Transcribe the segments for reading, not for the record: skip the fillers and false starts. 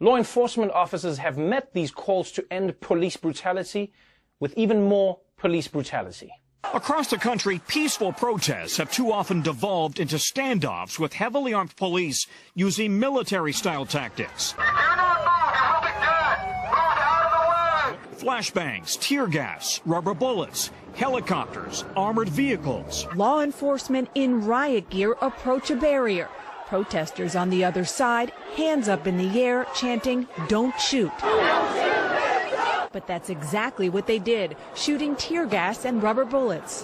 Law enforcement officers have met these calls to end police brutality with even more police brutality. Across the country, peaceful protests have too often devolved into standoffs with heavily armed police using military-style tactics. Flashbangs, tear gas, rubber bullets, helicopters, armored vehicles. Law enforcement in riot gear approach a barrier. Protesters on the other side, hands up in the air, chanting, "Don't shoot." But that's exactly what they did, shooting tear gas and rubber bullets.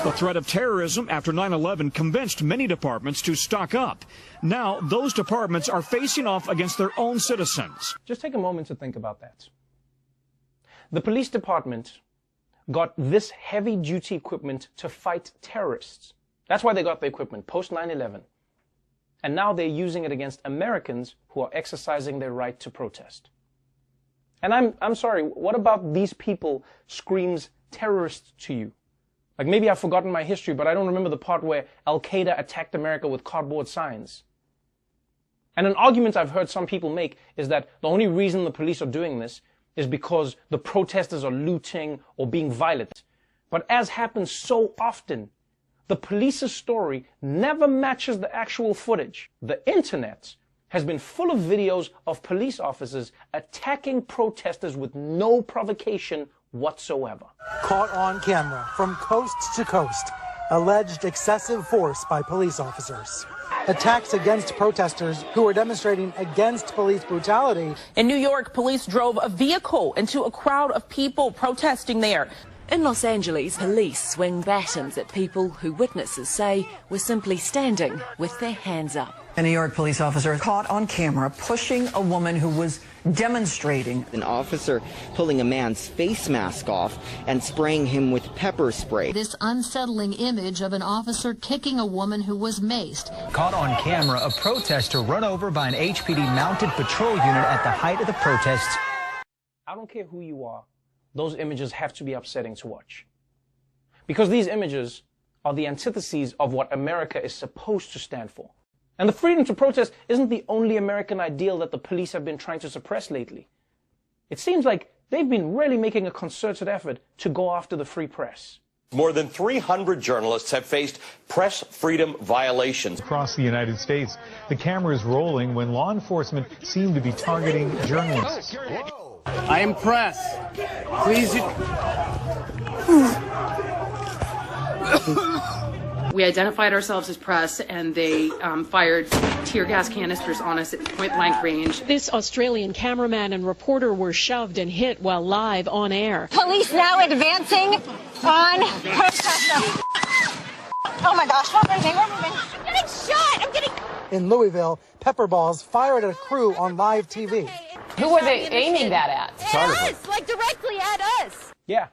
The threat of terrorism after 9/11 convinced many departments to stock up. Now, those departments are facing off against their own citizens. Just take a moment to think about that. The police department got this heavy-duty equipment to fight terrorists. That's why they got the equipment, post 9/11. And now they're using it against Americans who are exercising their right to protest. And I'm sorry, what about these people screams terrorists to you? Like, maybe I've forgotten my history, but I don't remember the part where Al-Qaeda attacked America with cardboard signs. And an argument I've heard some people make is that the only reason the police are doing this is because the protesters are looting or being violent. But as happens so often, the police's story never matches the actual footage. The internet has been full of videos of police officers attacking protesters with no provocation whatsoever. Caught on camera from coast to coast, alleged excessive force by police officers. Attacks against protesters who were demonstrating against police brutality. In New York, police drove a vehicle into a crowd of people protesting there. In Los Angeles, police swing batons at people who witnesses say were simply standing with their hands up. A New York police officer caught on camera pushing a woman who was demonstrating. An officer pulling a man's face mask off and spraying him with pepper spray. This unsettling image of an officer kicking a woman who was maced. Caught on camera, a protester run over by an HPD mounted patrol unit at the height of the protests. I don't care who you are. Those images have to be upsetting to watch. Because these images are the antitheses of what America is supposed to stand for. And the freedom to protest isn't the only American ideal that the police have been trying to suppress lately. It seems like they've been really making a concerted effort to go after the free press. More than 300 journalists have faced press freedom violations. Across the United States, the camera is rolling when law enforcement seem to be targeting journalists. I am press. Please. We identified ourselves as press, and they fired tear gas canisters on us at point-blank range. This Australian cameraman and reporter were shoved and hit while live on air. Police now advancing on protesters. Oh my gosh, we're moving. I'm getting shot. I'm getting... In Louisville, pepper balls fired at a crew on live TV. Who were they aiming that at? At us, like directly at us. Yeah.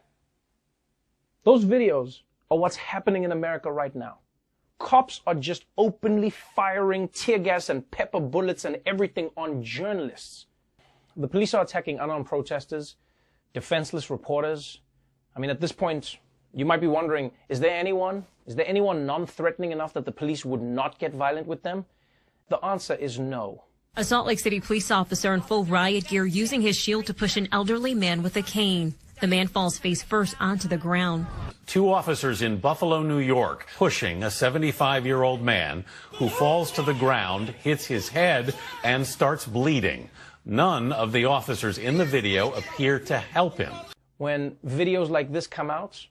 Those videos are what's happening in America right now. Cops are just openly firing tear gas and pepper bullets and everything on journalists. The police are attacking unarmed protesters, defenseless reporters. I mean, at this point, you might be wondering, is there anyone non-threatening enough that the police would not get violent with them? The answer is no. A Salt Lake City police officer in full riot gear using his shield to push an elderly man with a cane. The man falls face first onto the ground. Two officers in Buffalo, New York, pushing a 75-year-old man who falls to the ground, hits his head, and starts bleeding. None of the officers in the video appear to help him. When videos like this come out,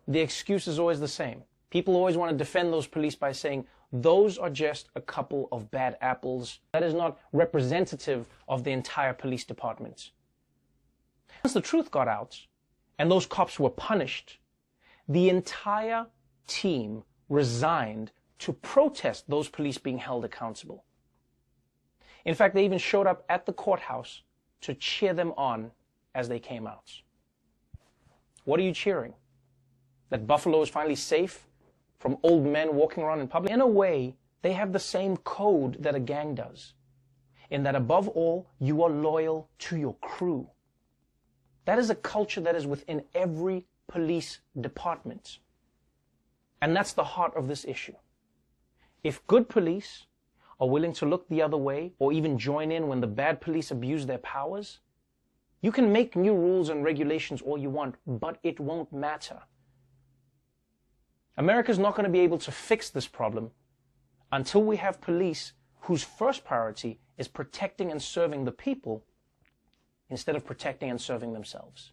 the excuse is always the same. People always want to defend those police by saying, those are just a couple of bad apples. That is not representative of the entire police department. Once the truth got out and those cops were punished, the entire team resigned to protest those police being held accountable. In fact, they even showed up at the courthouse to cheer them on as they came out. What are you cheering? That Buffalo is finally safe from old men walking around in public? In a way, they have the same code that a gang does, in that above all, you are loyal to your crew. That is a culture that is within every police department. And that's the heart of this issue. If good police are willing to look the other way or even join in when the bad police abuse their powers, you can make new rules and regulations all you want, but it won't matter. America's not going to be able to fix this problem until we have police whose first priority is protecting and serving the people instead of protecting and serving themselves.